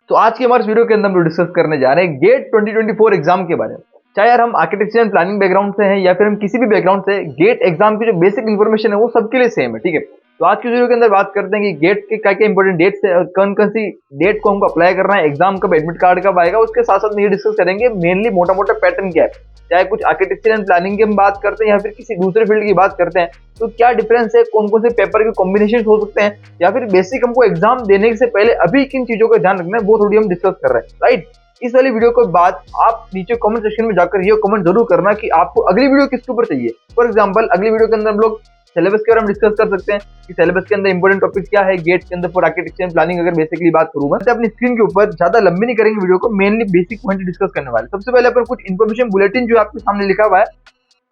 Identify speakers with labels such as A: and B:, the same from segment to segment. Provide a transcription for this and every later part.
A: तो आज के हमारे वीडियो के अंदर हम डिस्कस करने जा रहे हैं गेट 2024 एग्जाम के बारे में। चाहे यार हम आर्किटेक्चर एंड प्लानिंग बैकग्राउंड से हैं या फिर हम किसी भी बैकग्राउंड से, गेट एग्जाम की जो बेसिक इन्फॉर्मेशन है वो सबके लिए सेम है। ठीक है, तो आज की वीडियो के अंदर बात करते हैं कि गेट के क्या क्या इंपॉर्टेंट डेट्स है और कौन कौन सी डेट को हमको अप्लाई करना है, एग्जाम कब, एडमिट कार्ड कब आएगा, उसके साथ साथ ये डिस्कस करेंगे मेनली मोटा मोटा पैटर्न क्या है। चाहे कुछ आर्किटेक्चर एंड प्लानिंग की हम बात करते हैं या फिर किसी दूसरे फील्ड की बात करते हैं, तो क्या डिफरेंस है, कौन कौन से पेपर के कॉम्बिनेशन हो सकते हैं, या फिर बेसिक हमको एग्जाम देने से पहले अभी किन चीजों का ध्यान रखना है वो थोड़ी हम डिस्कस कर रहे हैं। राइट, इस वाली वीडियो के बाद आप नीचे कमेंट सेक्शन में जाकर ये कमेंट जरूर करना कि आपको अगली वीडियो किसके ऊपर चाहिए। फॉर एग्जांपल अगली वीडियो के अंदर हम लोग सिलेबस के बारे में डिस्कस कर सकते हैं कि सिलेबस के अंदर इंपॉर्टेंट टॉपिक्स क्या है गेट के अंदर फॉर आर्किटेक्चर एंड प्लानिंग। अगर बेसिकली बात करूंगा तो अपनी स्क्रीन के ऊपर ज्यादा लंबी नहीं करेंगे वीडियो को, मेनली बेसिक पॉइंट डिस्कस करने वाले। सबसे पहले अपन कुछ इन्फॉर्मेशन बुलेटिन जो आपके सामने लिखा हुआ है,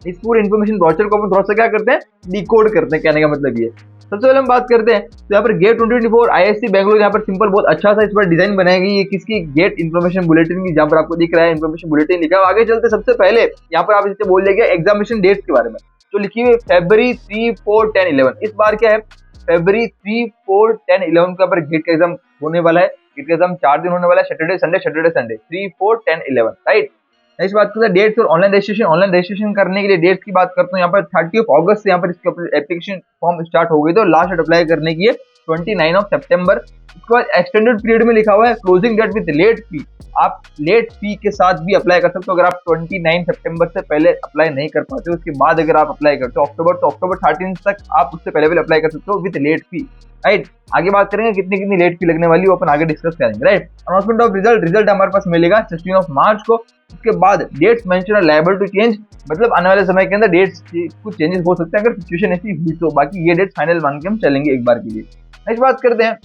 A: इस पूरे इन्फॉर्मेशन ब्रोचर को अपन थोड़ा सा क्या करते हैं, डिकोड करते हैं। कहने का मतलब ये, सबसे पहले हम बात करते हैं तो यहाँ पर गेट 2024 आईआईएससी बैंगलोर, यहाँ पर सिंपल बहुत अच्छा सा इस पर डिजाइन बनाएगी। ये किसकी, गेट इन्फॉर्मेशन बुलेटिन की, जहाँ पर आपको दिख रहा है इन्फॉर्मेशन बुलेटिन लिखा है। आगे चलते सबसे पहले यहाँ पर आप इससे बोल देंगे एग्जामिनेशन डेट्स के बारे में, जो लिखी हुई फरवरी 3, 4, 10, 11। इस बार क्या है, फरवरी 3, 4, 10, 11 का पर गेट का एग्जाम होने वाला है। गेट का एग्जाम 4 दिन होने वाला है, Saturday Sunday, Saturday Sunday, 3, 4, 10, 11। Right, next बात करते हैं डेट्स और ऑनलाइन रजिस्ट्रेशन। ऑनलाइन रजिस्ट्रेशन करने के लिए डेट्स की बात करते हैं, यहाँ पर 30 अगस्त से यहाँ पर इसकी एप्लीकेशन फॉर्म स्टार्ट हो गई, तो लास्ट डेट अप्लाई करने की है 29 सितंबर। उसके बाद एक्सटेंडेड पीरियड में लिखा हुआ है closing date with late fee. आप लेट फी के साथ भी अप्लाई कर सकते हो। अगर आप 29 सितंबर से पहले अप्लाई नहीं कर पाते हो, उसके बाद अगर आप अप्लाई करते हो अक्टूबर, तो अक्टूबर 13 तक आप उससे पहले भी अप्लाई कर सकते हो विद लेट फी। राइट, आगे बात करेंगे कितनी कितनी लेट फी लगने वाली है, वो अपन आगे डिस्कस करेंगे। राइट, अनाउंसमेंट ऑफ रिजल्ट हमारे पास मिलेगा 16 मार्च को। उसके बाद dates mention are liable to change, मतलब आने वाले समय के अंदर डेट्स कुछ चेंजेस हो सकते हैं अगर सिचुएशन ऐसी हुई तो। बाकी ये डेट्स फाइनल मान के हम चलेंगे एक बार के लिए। नेक्स्ट बात करते हैं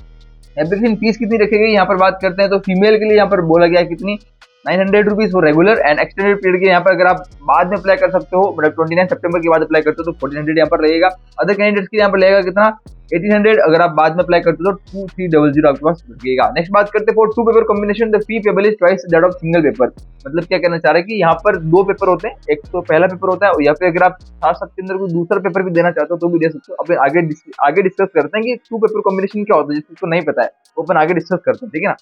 A: एप्लीकेशन फीस कितनी रखी गई, यहाँ पर बात करते हैं तो फीमेल के लिए यहाँ पर बोला गया है कितनी, 900 rupees for regular and extended period के यहाँ पर अगर आप बाद में अप्लाई कर सकते हो, मतलब 29 सितंबर के बाद अप्लाई करते हो तो 1400 यहाँ पर रहेगा। अदर कैंडिडेट्स के यहाँ पर लगेगा कितना, 1800। अगर आप बाद में अप्लाई करते हो तो 2300 आपके पास लगेगा। नेक्स्ट बात करते हैं for 2 paper combination the fee payable is twice that of single paper. मतलब क्या कहना चाह रहे हैं कि यहाँ पर 2 पेपर होते हैं, एक तो पहला पेपर होता है, या फिर अगर आप साथ साथ के अंदर कोई दूसरा पेपर भी देना चाहते हो तो भी दे सकते हो। अब आगे डिस्कस करते हैं कि 2 पेपर कॉम्बिनेशन क्या होता है, जिसको नहीं पता है वो अपन आगे डिस्कस करते हैं। ठीक है ना,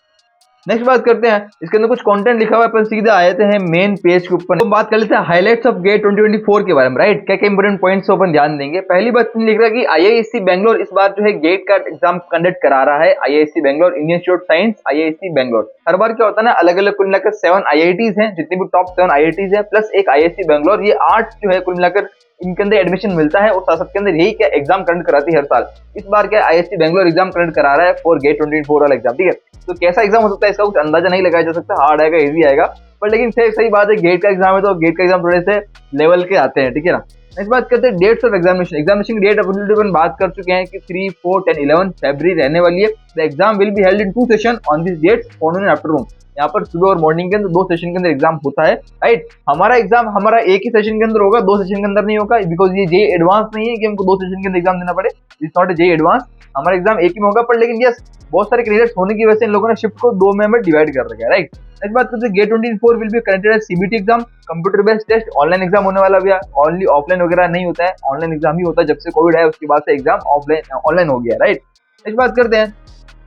A: नेक्स्ट बात करते हैं, इसके अंदर कुछ कंटेंट लिखा हुआ है, अपन सीधे आ जाते हैं मेन पेज के ऊपर। तो बात कर लेते हैं हाइलाइट्स ऑफ गेट 2024 के बारे में। राइट, क्या क्या इंपोर्टेंट पॉइंट्स अपन ध्यान देंगे। पहली बात लिख रहा है कि आईआईएससी बैंगलोर इस बार जो है गेट का एग्जाम कंडक्ट करा रहा है। IISc Bangalore, Indian Institute of Science, IISc Bangalore. हर बार क्या होता है ना, अलग अलग कुल मिलाकर 7 आईआईटीज हैं, जितनी भी टॉप 7 आईआईटीज हैं प्लस एक आईआईएससी बैंगलोर, ये 8 जो है कुल मिलाकर इनके अंदर एडमिशन मिलता है और साथ के अंदर यही क्या एग्जाम कंडक्ट कराती है हर साल। इस बार क्या आईआईएससी बैंगलोर एग्जाम कंडक्ट करा रहा है फॉर गेट 2024 वाला एग्जाम। ठीक है, तो कैसा एग्जाम हो सकता है इसका कुछ अंदाजा नहीं लगाया जा सकता, हार्ड आएगा इजी आएगा, पर लेकिन सही बात है गेट का एग्जाम है तो गेट का एग्जाम थोड़े से लेवल के आते हैं। ठीक है ना, नेक्स्ट बात करते हैं डेट्स ऑफ एग्जामिनेशन। एग्जामिनेशन की डेट अपन बात कर चुके हैं कि 3, 4, 10, 11 फरवरी रहने वाली है। The exam will be held in 2 session on this dates, forenoon and afternoon. यहाँ पर सुबह और मॉर्निंग के अंदर 2 सेशन के अंदर एग्जाम होता है। राइट, हमारा एग्जाम हमारा एक ही सेशन के अंदर होगा, 2 सेशन के अंदर नहीं होगा, बिकॉज ये जे एडवांस नहीं है कि हमको 2 सेशन के अंदर एग्जाम देना पड़े। It's not a J advance, हमारा एग्जाम एक ही में होगा, पर लेकिन यस बहुत सारे कैंडिडेट्स होने की वजह से इन लोगों ने शिफ्ट को 2 में डिवाइड कर रखा है। राइट, नेक्स्ट बात करते हैं GATE 2024 will be conducted as CBT exam, computer based test. Online exam होने वाला भैया, ओनली ऑफलाइन वगैरह नहीं होता है, ऑनलाइन एग्जाम ही होता है। जब से कोविड है उसके बाद से एग्जाम ऑनलाइन हो गया। राइट, नेक्स्ट बात करते हैं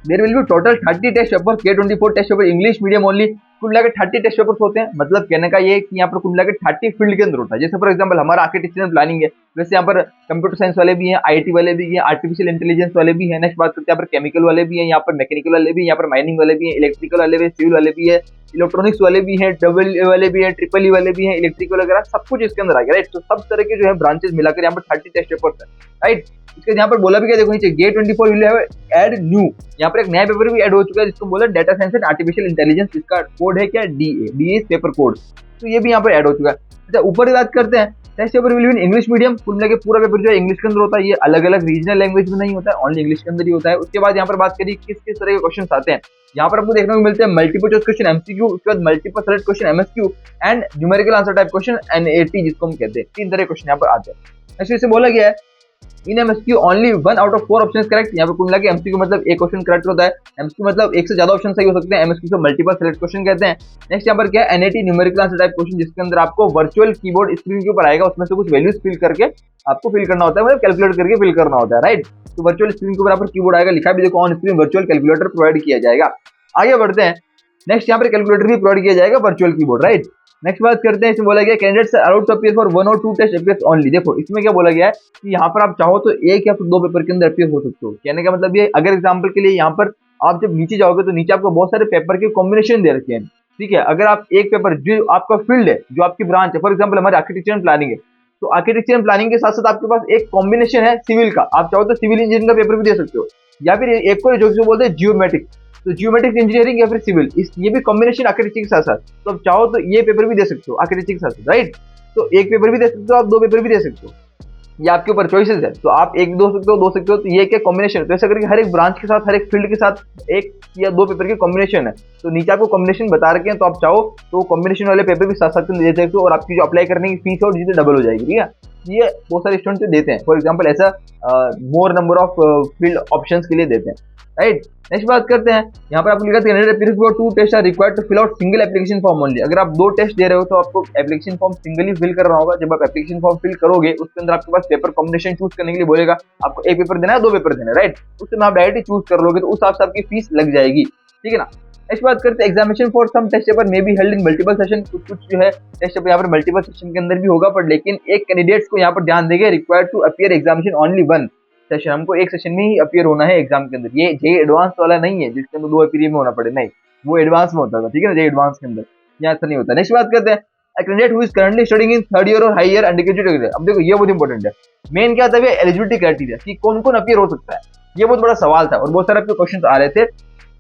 A: there will be total 30 test paper, K24 test paper English medium only. कुल मिलाकर 30 टेस्ट पेपर्स होते हैं। मतलब कहने का ये कि यहाँ पर कुल मिलाकर 30 फील्ड के अंदर होता है। जैसे फॉर एग्जांपल हमारा आर्किटेक्चर एंड प्लानिंग है, वैसे यहाँ पर कंप्यूटर साइंस वाले भी हैं, आईटी वाले भी हैं, आर्टिफिशियल इंटेलिजेंस वाले भी हैं। नेक्स्ट बात करते हैं यहाँ पर केमिकल वाले भी हैं, यहाँ पर मैकेनिकल वाले भी हैं, यहाँ पर माइनिंग वाले भी हैं, इलेक्ट्रिकल वाले भी हैं, सिविल वाले भी है, इलेक्ट्रॉनिक्स वाले भी हैं, डबल वाले भी हैं, ट्रिपल ई वाले भी हैं, इलेक्ट्रिकल वगैरह सब कुछ इसके अंदर आ गया। राइट, तो सब तरह के जो है ब्रांचेस मिलाकर यहाँ पर 30 टेस्ट पेपर्स है। राइट, इसके यहाँ पर बोला भी क्या, देखो नीचे GATE 24 will have add new, यहाँ पर एक नया पेपर भी ऐड हो चुका है जिसको बोला data science and artificial intelligence. इसका कोड है क्या, डीए इज पेपर कोड, तो ये भी यहाँ पर ऐड हो चुका है। अच्छा, ऊपर की बात करते हैं test paper will be in English medium. कुल मिला के पूरा पेपर जो है इंग्लिश के अंदर होता है, ये अलग अलग रीजनल लैंग्वेज में नहीं होता है, ओनली इंग्लिश के अंदर ही होता है। उसके बाद यहाँ पर बात करिए किस किस तरह के क्वेश्चन आते हैं। यहाँ पर आपको देखने को मिलते हैं मल्टीपल चॉइस क्वेश्चन एमसीक्यू, उसके बाद multiple select question MSQ and numerical answer type question NAT जिसको हम कहते हैं। 3 तरह के क्वेश्चन यहाँ पर आते हैं। ऐसे बोला गया है in MSQ only 1 out of 4 options correct. यहाँ पे कुल मिला के एमसीक्यू मतलब एक क्वेश्चन करेक्ट होता है, एमसीक्यू मतलब एक से ज्यादा ऑप्शन सही हो सकते हैं, एमएसक्यू को मल्टीपल सेलेक्ट क्वेश्चन कहते हैं। नेक्स्ट यहाँ पर क्या है, NAT numerical answer type question, जिसके अंदर आपको वर्चुअल कीबोर्ड स्क्रीन के ऊपर आएगा, उसमें से कुछ वैल्यूज फिल करके आपको फिल करना होता है, मतलब कैलकुलेट करके फिल करना होता है। राइट, तो वर्चुअल स्क्रीन के ऊपर कीबोर्ड आएगा, लिखा भी देखो on screen virtual calculator provide किया जाएगा। आगे बढ़ते हैं, नेक्स्ट यहाँ पर कैलकुलेटर भी प्रोवाइड किया जाएगा, वर्चुअल कीबोर्ड, राइट। नेक्स्ट बात करते हैं, इसमें बोला गया candidates allowed to appear for 1 और 2 टेस्ट पेपर्स ओनली। देखो इसमें क्या बोला गया है कि यहाँ पर आप चाहो तो 1 या फिर 2 पेपर के अंदर अपीयर हो सकते हो। कहने का मतलब ये, अगर एग्जाम्पल के लिए यहाँ पर आप जब नीचे जाओगे तो नीचे आपको बहुत सारे पेपर के कॉम्बिनेशन दे रखे हैं, ठीक है। अगर आप एक पेपर जो आपका फील्ड है, जो आपकी ब्रांच है, फॉर एग्जाम्पल हमारे आर्किटेक्चर एंड प्लानिंग है, तो आर्किटेक्चर एंड प्लानिंग के साथ साथ आपके पास एक कॉम्बिनेशन है सिविल का, आप चाहो तो सिविल इंजीनियरिंग का पेपर भी दे सकते हो, या फिर एक को जो बोलते हैं जियोमेट्रिक, तो जियोमेट्रिक इंजीनियरिंग या फिर सिविल, ये भी कॉम्बिनेशन आर्किटेक्चर के साथ साथ, तो आप चाहो तो ये पेपर भी दे सकते हो आर्किटेक्चर के साथ साथ, राइट। तो एक पेपर भी दे सकते हो आप, 2 पेपर भी दे सकते हो, ये आपके ऊपर चॉइसेस है। तो आप एक दो सकते हो, 2 सकते हो, तो ये क्या कॉम्बिनेशन है। तो ऐसा करके हर एक ब्रांच के साथ, हर एक फील्ड के साथ 1 या 2 पेपर के कॉम्बिनेशन है। तो नीचे आपको कॉम्बिनेशन बता रखे हैं, तो आप चाहो तो कॉम्बिनेशन वाले पेपर भी साथ साथ दे सकते हो, और आपकी जो अप्लाई करने की फीस है और जितनी डबल हो जाएगी, ठीक है। ये बहुत सारे स्टूडेंट देते हैं, फॉर एग्जाम्पल ऐसा मोर नंबर ऑफ फील्ड ऑप्शंस के लिए देते हैं, राइट। नेक्स्ट बात करते हैं, यहाँ पर आपको लिखा है candidate appears for 2 test are required to fill out single application form only. अगर आप 2 टेस्ट दे रहे हो तो आपको एप्लीकेशन फॉर्म सिंगली फिल करना होगा। जब आप एप्लीकेशन फॉर्म फिल करोगे उसके अंदर आपके पास पेपर कॉम्बिनेशन चूज करने के लिए बोलेगा, आपको 1 पेपर देना है, 2 पेपर देना है, राइट। उससे आप डायरेक्टली चूज कर लोगे तो उस हिसाब से आपकी फीस लग जाएगी, ठीक है ना। नेक्स्ट बात करते हैं, examination for some test paper may be held in multiple session. कुछ जो है टेस्ट पेपर यहाँ पर मल्टीपल सेशन के अंदर भी होगा, पर लेकिन एक कैंडिडेट्स को यहाँ पर ध्यान देंगे, required to appear examination only 1 session, हमको एक सेशन में ही अपीयर होना है एग्जाम के अंदर। ये जे एडवांस वाला नहीं है जिसके अंदर 2 अपीयर में होना पड़े, नहीं, वो एडवांस में होता था, ठीक है ना, जे एडवांस के अंदर यहाँ ऐसा नहीं होता। नेक्स्ट बात करते हैं, a candidate who is currently studying in 3rd year और higher undergraduate degree। अब देखो ये बहुत इंपॉर्टेंट है, मेन क्या था एलिजिबिलिटी क्राइटेरिया कि कौन कौन अपीयर हो सकता है, ये बहुत बड़ा सवाल था और बहुत सारे आपके क्वेश्चन आ रहे थे।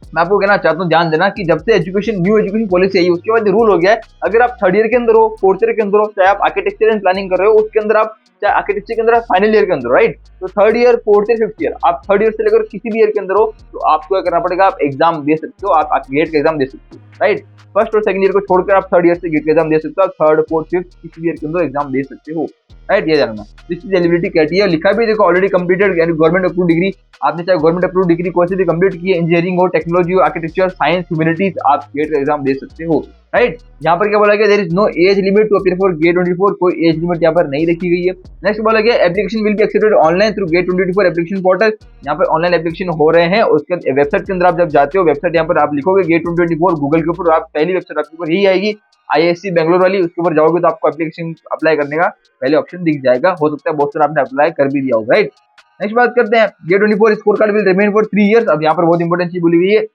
A: मैं आपको कहना चाहता हूँ, ध्यान देना कि जब से न्यू एजुकेशन पॉलिसी आई उसके बाद रूल हो गया है, अगर आप 3rd ईयर के अंदर हो, 4th ईयर के अंदर हो, चाहे आप आर्किटेक्चर एंड प्लानिंग कर रहे हो उसके अंदर, आप चाहे आर्किटेक्चर के अंदर आप फाइनल ईयर के अंदर, राइट। तो 3rd year, 4th year, 5th year, आप 3rd ईयर से लेकर किसी भी ईयर के अंदर हो तो आपको क्या करना पड़ेगा, आप एग्जाम दे सकते हो, आप गेट का एग्जाम दे सकते हो, राइट। 1st और 2nd ईयर को छोड़कर आप 3rd ईयर से गेट का एग्जाम दे सकते हो, आप 3rd, 4th, 5th किसी भी ईयर के अंदर एग्जाम दे सकते हो, राइट। ये जानना, दिस इज एलिजिबिलिटी क्राइटेरिया। लिखा भी देखो ऑलरेडी कंप्लीटेड, यानी गवर्नमेंट अप्रूव डिग्री, आपने चाहे गवर्नमेंट अप्रूव डिग्री कोई से भी कंप्लीट की है, इंजीनियरिंग हो, टेक्नोलॉजी हो, आर्किटेक्चर, साइंस, ह्यूमैनिटीज, आप गेट का एग्जाम दे सकते हो, राइट। यहाँ पर क्या बोला गया, there is no age limit to appear for GATE 24, कोई एज लिमिट यहाँ पर नहीं रखी गई है। नेक्स्ट बोला गया, application will be accepted online through GATE 24 application portal. यहाँ पर ऑनलाइन एप्लीकेशन हो रहे हैं, उसके वेबसाइट के अंदर आप जब जाते हो, वेबसाइट यहाँ पर आप लिखोगे गेट 24 गूगल के ऊपर, आप पहली वेबसाइट आपके ऊपर यही आएगी, IISc बेंगलोर वाली, उसके ऊपर जाओगे तो आपको एप्लीकेशन अप्लाई करने का पहले ऑप्शन दिख जाएगा। हो सकता है बहुत सारा आपने अप्लाई कर भी दिया होगा, राइट। नेक्स्ट बात करते हैं, GATE 24 score card will remain for 3 years. अब यहाँ पर बहुत इंपॉर्टेंट चीज बोली गई है,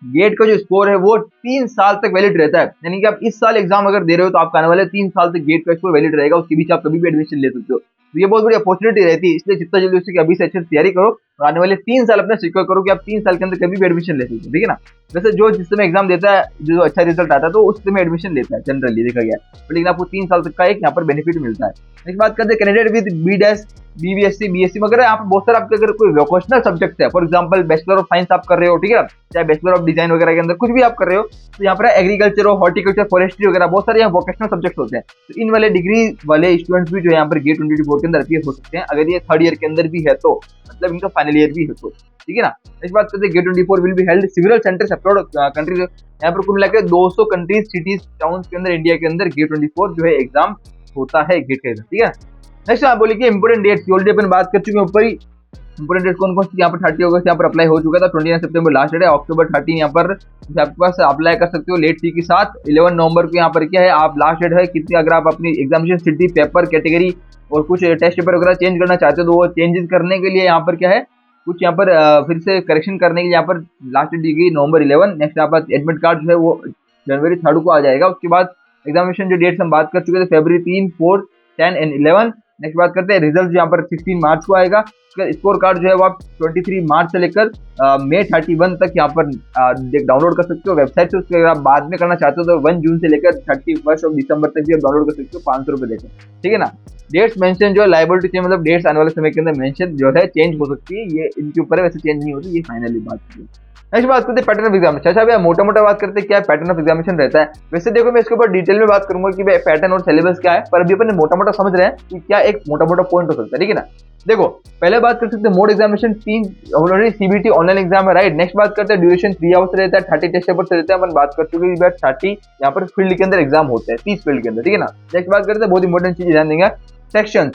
A: गेट का जो स्कोर है वो 3 साल तक वैलिड रहता है, यानी कि आप इस साल एग्जाम अगर दे रहे हो तो आपका आने वाले 3 साल तक गेट का स्कोर वैलिड रहेगा, उसके बीच आप कभी भी एडमिशन ले सकते हो। तो ये बहुत बड़ी अपॉर्चुनिटी रहती है, इसलिए जितना जल्दी उसकी अभी से अच्छे से तैयारी करो और आने वाले 3 साल अपने सिक्योर करो कि आप 3 साल के अंदर कभी भी एडमिशन ले सकते हो, ठीक है ना। वैसे जो जिस समय एग्जाम देता है, जो अच्छा रिजल्ट आता है तो उस समय एडमिशन लेता है, जनरली देखा गया है, लेकिन आपको 3 साल तक का एक यहाँ पर बेनिफिट मिलता है। नेक्स्ट बात करते हैं, कैंडिडेट विद BBSc BSc वगैरह, यहाँ पर बहुत सारा आपके अगर कोई वोकेशनल सब्जेक्ट है, for example bachelor of science आप कर रहे हो, ठीक है, चाहे बैचलर ऑफ डिजाइन वगैरह के अंदर कुछ भी आप कर रहे हो, तो यहाँ पर एग्रीकल्चर हो, हॉर्टिकल्चर, फॉरेस्ट्री वगैरह बहुत सारे यहाँ वोकेशनल सब्जेक्ट होते हैं। तो इन वाले डिग्री वाले स्टूडेंट्स भी जो यहाँ पर गेट 24 के अंदर अपीयर हो सकते हैं, अगर ये 3rd ईयर के अंदर भी है तो, मतलब इनका फाइनल ईयर भी है तो, ठीक है ना। इस बात करते हैं, GATE 24 will be held civil centres abroad countries. यहाँ पर कुल मिलाकर 200 कंट्रीज, सिटीज, टाउन्स के अंदर इंडिया के अंदर गेट 24 जो है एग्जाम होता है गेट का, ठीक है। नेक्स्ट आप बोलिए कि इंपोर्टेंट डेट्स, ऑलरेडी अपन बात कर चुके हैं ऊपर ही, इंपोर्टेंट डेट कौन कौन सी, यहाँ पर 30 अगस्त यहाँ पर अप्लाई हो चुका था, 29 सितंबर लास्ट डेट है, अक्टूबर 13 यहाँ पर आपके पास अप्लाई कर सकते हो लेट फी के साथ। 11 नवंबर को यहाँ पर क्या है, आप लास्ट डेट है कितनी, अगर आप अपनी एग्जामिनेशन सिटी, पेपर, कैटेगरी और कुछ टेस्ट पेपर वगैरह चेंज करना चाहते हो तो वो चेंजेस करने के लिए यहाँ पर क्या है, कुछ यहाँ पर फिर से करेक्शन करने के लिए यहाँ पर लास्ट डेट दी गई नवंबर 11। नेक्स्ट यहाँ पर एडमिट कार्ड जो है वो जनवरी 3 को आ जाएगा। उसके बाद एग्जामिनेशन जो डेट्स हम बात कर चुके थे, फरवरी 3, 4, 10 एंड 11। नेक्स्ट बात करते हैं, रिजल्ट यहाँ पर 16 मार्च को आएगा। स्कोर कार्ड जो है वो आप 23 मार्च से लेकर मई 31 तक यहाँ पर डाउनलोड कर सकते हो वेबसाइट से। उसके अगर आप बाद में करना चाहते हो तो 1 जून से लेकर 31 दिसंबर तक भी आप डाउनलोड कर सकते हो 500 रुपये देकर, ठीक है ना। डेट्स मेंशन जो है लायबिलिटी चेंज, मतलब डेट्स आने वाले समय के अंदर मेंशन जो है चेंज हो सकती है, ये इनके ऊपर है, वैसे चेंज नहीं होती, ये फाइनली बात है। नेक्स्ट बात करते हैं पैटर्न ऑफ एग्जामिनेशन। अच्छा भैया मोटा मोटा बात करते हैं क्या पैटर्न ऑफ एग्जामिनेशन रहता है। वैसे देखो मैं इसके ऊपर डिटेल में बात करूंगा कि पैटर्न और सिलेबस क्या है, पर अभी अपन मोटा मोटा समझ रहे हैं कि क्या एक मोटा मोटा पॉइंट हो सकता है, ठीक है ना। देखो पहले बात कर सकते हैं mode examination 3 already CBT online exam है, राइट। नेक्स्ट बात करते हैं ड्यूरेशन 3 आवर्स रहता है, 30 टेस्ट पेपर रहते हैं, अपन बात कर चुके हैं 30 यहाँ पर फील्ड के अंदर एग्जाम होते हैं, 30 फील्ड के अंदर, ठीक है ना। नेक्स्ट बात करते हैं बहुत इंपॉर्टेंट चीज ध्यान देंगे, सेक्शन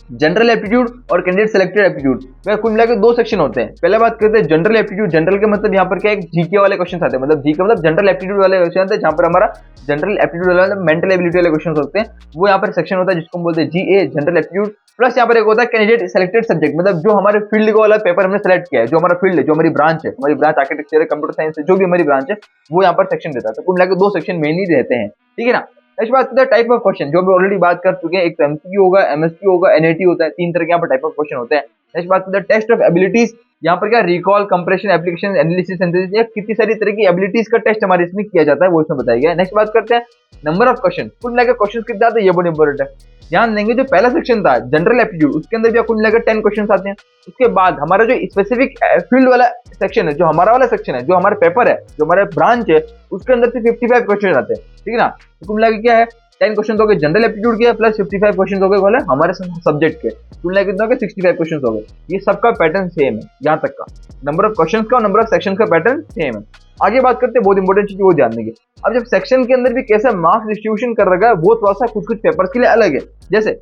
A: जनरल एप्टीट्यूड और कैंडिडेट सेलेक्टेड एप्टीट्यूड में कुल मिलाकर दो सेक्शन होते हैं। पहले बात करते हैं जनरल एप्टीट्यूड। जनरल के मतलब यहाँ पर क्या है, जीके वाले क्वेश्चन आते हैं, मतलब जीके मतलब जनरल एप्टीट्यूड वाले क्वेश्चन आते हैं, जहाँ पर हमारा जनरल एप्टीट्यूड वाला मेंटल एबिलिटी वाले क्वेश्चन होते हैं, वो यहाँ पर सेक्शन होता है जिसको हम बोलते हैं जीए जनरल एप्टीट्यूड। प्लस यहाँ पर एक होता है कैंडिडेट सेलेक्टेड सब्जेक्ट, मतलब जो हमारे फील्ड को वाला पेपर हमने सेलेक्ट किया है, जो हमारा फील्ड है, जो हमारी ब्रांच है, हमारी ब्रांच आर्किटेक्चर है, कंप्यूटर साइंस है, जो भी हमारी ब्रांच है वो यहाँ पर सेक्शन देता है। तो कुल मिलाकर दो सेक्शन मेनली रहते हैं, ठीक है ना। नेक्स्ट बात करते हैं टाइप ऑफ क्वेश्चन, जो भी ऑलरेडी बात कर चुके हैं। एक तो एमसीक्यू होगा, एमएसक्यू होगा, एनएटी होता है, तीन तरह के यहाँ पर टाइप ऑफ क्वेश्चन होते हैं। नेक्स्ट बात करते हैं टेस्ट ऑफ एबिलिटीज, यहाँ पर क्या recall, compression, application, analysis, synthesis, ये कितनी सारी तरह की एबिलिटीज का टेस्ट हमारे इसमें किया जाता है, वो इसमें बताया गया है। नेक्स्ट बात करते हैं नंबर ऑफ क्वेश्चन, कुल मिलाकर क्वेश्चन कितने आते हैं, ये बहुत इंपॉर्टेंट है। ध्यान देंगे जो पहला सेक्शन था जनरल एप्टीट्यूड, उसके अंदर भी कुल मिलाकर 10 क्वेश्चन आते हैं। उसके बाद हमारा जो स्पेसिफिक फील्ड वाला सेक्शन है, जो हमारा वाला सेक्शन है, जो हमारा पेपर है, जो हमारा ब्रांच है, उसके अंदर से 55 क्वेश्चन आते हैं, ठीक है ना। तो कुल मिलाकर क्या है, 10 क्वेश्चन हो गए जनरल एप्टीट्यूड के, प्लस 55 क्वेश्चन हो गए बोले हमारे सब्जेक्ट के, कुल मिलाकर कितने हो गए 65 क्वेश्चन हो गए। ये सबका पैटर्न सेम है, यहाँ तक का नंबर ऑफ क्वेश्चन का और नंबर ऑफ सेक्शन का पैटर्न सेम है। आगे बात करते हैं बहुत इंपॉर्टेंट चीज वो जानने की। अब जब सेक्शन के अंदर भी कैसे मार्क्स डिस्ट्रीब्यूशन कर रखा है, वो थोड़ा सा कुछ पेपर्स के लिए अलग है। जैसे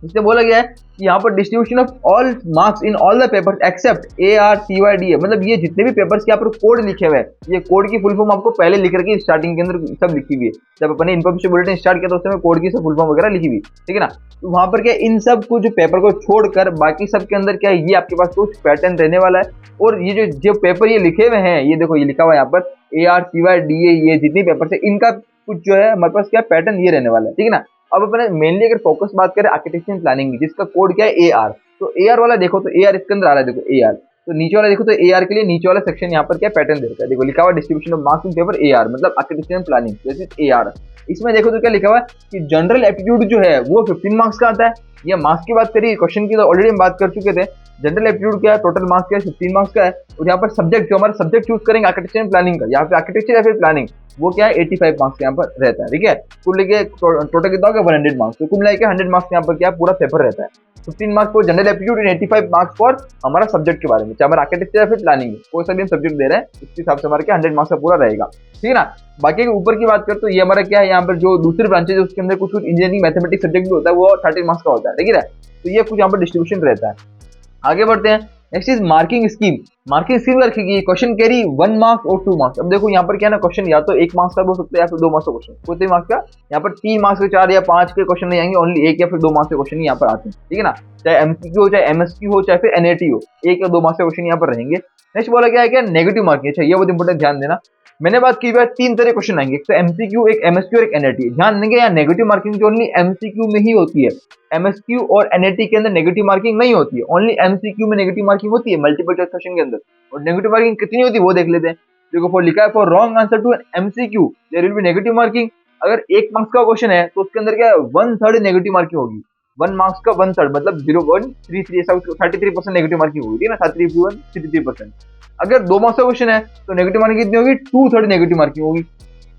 A: इसमें बोला गया है कि यहाँ पर distribution of all marks in all the papers except ARCYD है, मतलब ये जितने भी पेपर्स के यहाँ पर कोड लिखे हुए हैं, ये कोड की फुल फॉर्म आपको पहले लिख रखी है, स्टार्टिंग के अंदर सब लिखी हुई है। जब अपने इन्फॉर्मेशन बुलेटिन स्टार्ट किया तो उस समय कोड की सब फुल फॉर्म वगैरह लिखी हुई, ठीक है ना। तो वहां पर क्या इन सब कुछ पेपर को छोड़कर बाकी सब के अंदर क्या है, ये आपके पास कुछ पैटर्न रहने वाला है। और ये जो पेपर ये लिखे हुए हैं, ये देखो ये लिखा हुआ है यहाँ पर ARCYD, ये जितनी पेपर है इनका कुछ जो है हमारे पास क्या पैटर्न ये रहने वाला है, ठीक है ना। अब अपने मेनली अगर फोकस बात करें आर्किटेक्चर प्लानिंग की, जिसका कोड क्या है AR, तो AR वाला देखो तो AR इसके अंदर आ रहा है, देखो AR, तो नीचे वाला देखो तो AR के लिए नीचे वाला सेक्शन यहाँ पर क्या पैटर्न दे रखा है, देखो लिखा हुआ distribution of marks in paper AR, मतलब architecture planning, this is AR। इसमें देखो तो क्या लिखा हुआ है कि जनरल एप्टीट्यूड जो है वो 15 मार्क्स का आता है। ये मार्क्स की बात करिए, क्वेश्चन की तो ऑलरेडी हम बात कर चुके थे। जनरल एप्टीट्यूड क्या है, टोटल मार्क्स क्या है, 15 मार्क्स का है। और यहाँ पर सब्जेक्ट जो हमारा सब्जेक्ट चूज करेंगे आर्किटेक्चर प्लानिंग का, यहाँ पे आर्किटेक्चर या फिर प्लानिंग, वो क्या है 85 मार्क्स यहाँ पर रहता है, ठीक है। कुल लेके टोटल कितना होगा 100 मार्क्स, तो कुल लेके 100 मार्क्स यहाँ पर क्या पूरा पेपर रहता है। 15 marks for general aptitude and 85 marks for हमारा सब्जेक्ट के बारे में, चाहे हमारा आर्किटेक्चर या फिर प्लानिंग, कोई सा भी हम सब्जेक्ट दे रहे हैं उसके हिसाब से हमारे क्या 100 मार्क्स का पूरा रहेगा, ठीक है ना। बाकी ऊपर की बात करें तो ये हमारा क्या है, यहाँ पर जो दूसरी ब्रांचेज है उसके अंदर कुछ इंजीनियरिंग मैथमेटिक्स सब्जेक्ट भी होता है, वो 30 मार्क्स का होता है, ठीक है। तो ये कुछ यहाँ पर डिस्ट्रीब्यूशन रहता है। आगे बढ़ते हैं, next is marking scheme. Marking scheme रखेगी क्वेश्चन कैरी 1 मार्क्स और 2 मार्क्स। अब देखो यहाँ पर क्या ना, क्वेश्चन या तो 1 मार्क्स का हो सकता है या फिर 2 मार्क्स का क्वेश्चन, कोई मार्क्स का यहाँ पर 3 मार्क्स के 4 या 5 के क्वेश्चन नहीं आएंगे, ओनली 1 या फिर 2 मार्क्स के क्वेश्चन यहाँ पर आते हैं, ठीक है ना। चाहे एमसीक्यू हो, चाहे एमएसक्यू हो, चाहे फिर एनएटी हो, 1 या 2 मार्क्स के क्वेश्चन यहाँ पर रहेंगे। नेक्स्ट बोला गया है क्या, नेगेटिव मार्किंग। अच्छा ये बहुत इंपॉर्टेंट, ध्यान देना। मैंने बात की है 3 तरह क्वेश्चन आएंगे, एक तो एमसीक्यू, एक एमएसक्यू और एक एनएटी। ध्यान देंगे यहाँ नेगेटिव मार्किंग जो ओनली एमसीक्यू में ही होती है, एमएसक्यू और एनएटी के अंदर नेगेटिव मार्किंग नहीं होती है, ओनली एमसीक्यू में नेगेटिव मार्किंग होती है मल्टीपल चॉइस क्वेश्चन के अंदर। और नेगेटिव मार्किंग कितनी होती है वो देख लेते हैं। देखो फॉर लिखा है for wrong answer to MCQ there will be negative marking. अगर 1 मार्क्स का क्वेश्चन है तो उसके अंदर क्या है 1/3 नेगेटिव मार्किंग होगी, 1 मार्क्स का 1/3 मतलब 0.33, ऐसा 33% नेगेटिव मार्किंग होगी, ठीक है ना, 33%। अगर 2 मार्क्स का क्वेश्चन है तो नेगेटिव मार्किंग कितनी होगी, 2/3 नेगेटिव मार्किंग होगी।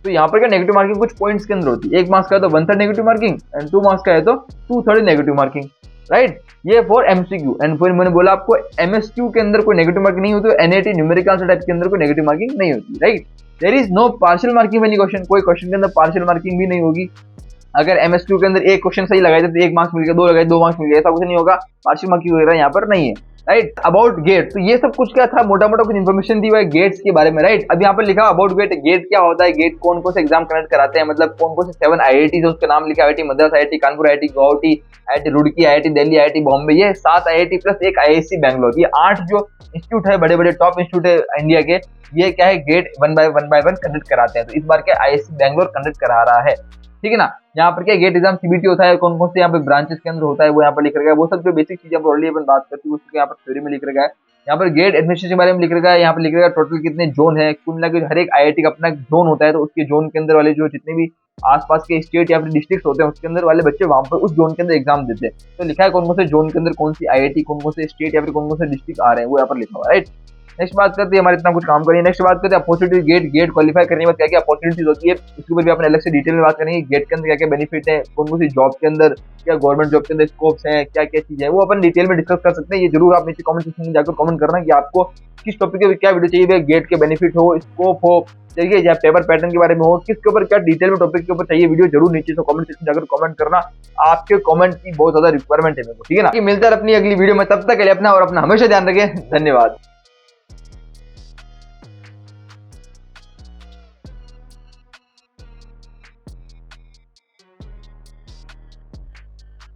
A: तो यहाँ पर क्या नेगेटिव मार्किंग कुछ पॉइंट्स के अंदर होती है, 1 मार्क्स का है तो 1/3 नेगेटिव मार्किंग एंड 2 मार्क्स का है तो 2/3 नेगेटिव मार्किंग, राइट। ये फॉर एमसीक्यू। एंड फिर मैंने बोला आपको एमएसक्यू के अंदर कोई नेगेटिव मार्किंग नहीं होती, एनएटी न्यूमेरिकल आंसर टाइप के अंदर कोई नेगेटिव मार्किंग नहीं होती, right. There is no partial marking any question, कोई क्वेश्चन के अंदर पार्शियल मार्किंग भी नहीं होगी। अगर एमएसक्यू के अंदर एक क्वेश्चन सही लगाए तो 1 मार्क्स मिल गया, 2 लगाए 2 मार्क्स मिल गया, ऐसा कुछ नहीं होगा, पार्शियल मार्किंग वगैरह यहाँ पर नहीं है, राइट। अबाउट गेट, तो ये सब कुछ क्या था, मोटा मोटा कुछ इन्फॉर्मेशन दी हुआ है गेट्स के बारे में, राइट। अब यहाँ पर लिखा अबाउट गेट, गेट क्या होता है, गेट कौन कौन से एग्जाम कंडक्ट कराते हैं, मतलब कौन कौन से 7 IITs है उसका नाम लिखा, IIT Madras, IIT Kanpur, IIT Guwahati, IIT Roorkee, IIT Delhi, IIT Bombay, ये 7 IIT प्लस एक IISc बैंगलोर, ये 8 जो इंस्टीट्यूट है, बड़े बड़े टॉप इंस्टीट्यूट है इंडिया के, ये क्या है गेट 1 by 1 कंडक्ट कराते हैं। तो इस बार क्या IISc बैंगलोर कंडक्ट करा रहा है, ठीक है ना। यहाँ पर क्या गेट एग्जाम सीबीटी होता है, कौन कौन से यहाँ पे ब्रांचेस के अंदर होता है वो यहाँ पर लिख रखा है, वो सब जो बेसिक चीजें ऑलरेडी अपन बात करते हैं उसके यहाँ पर थ्योरी में लिख रखा है। यहाँ पर गेट एडमिनिस्ट्रेशन के बारे में लिख रखा है, यहाँ पर लिख रखा है टोटल कितने जोन है, कुल मिला के हर एक IIT का अपना जोन होता है, तो उसके जोन के अंदर वाले जो जितने भी आसपास के स्टेट या फिर डिस्ट्रिक्ट होते हैं उसके अंदर वाले बच्चे वहां पर उस जोन के अंदर एग्जाम देते हैं। तो लिखा है कौन कौन से जोन के अंदर कौन सी IIT, कौन कौन से स्टेट या फिर कौन कौन से डिस्ट्रिक्ट आ रहे हैं, वो यहाँ पर लिखा हुआ है, राइट। नेक्स्ट बात करते हैं हमारे इतना कुछ काम करिए। नेक्स्ट बात करते हैं अपॉर्चुनिटी गेट क्वालिफाई करने के बाद क्या क्या अपॉर्चुनिटीज होती है, उसके ऊपर भी अपने अलग से डिटेल में बात करेंगे। गेट के अंदर क्या क्या बेनिफिट है, कौन कौन सी जॉब के अंदर, क्या गवर्नमेंट जॉब के अंदर स्कोप्स हैं, क्या क्या चीजें हैं, वो अपन डिटेल में डिस्कस कर सकते हैं। ये जरूर आप नीचे कमेंट सेक्शन में जाकर कमेंट करना कि आपको किस टॉपिक पे क्या वीडियो चाहिए, गेट के बेनिफिट हो, स्कोप हो, देखिए या पेपर पैटर्न के बारे में हो, किसके ऊपर क्या डिटेल में टॉपिक के ऊपर चाहिए वीडियो, जरूर नीचे से कमेंट सेक्शन जाकर कमेंट करना। आपके कमेंट की बहुत ज्यादा रिक्वायरमेंट है मेरे को, ठीक है ना। मिलता है अपनी अगली वीडियो में, तब तक के लिए अपना और अपना हमेशा ध्यान रखें। धन्यवाद।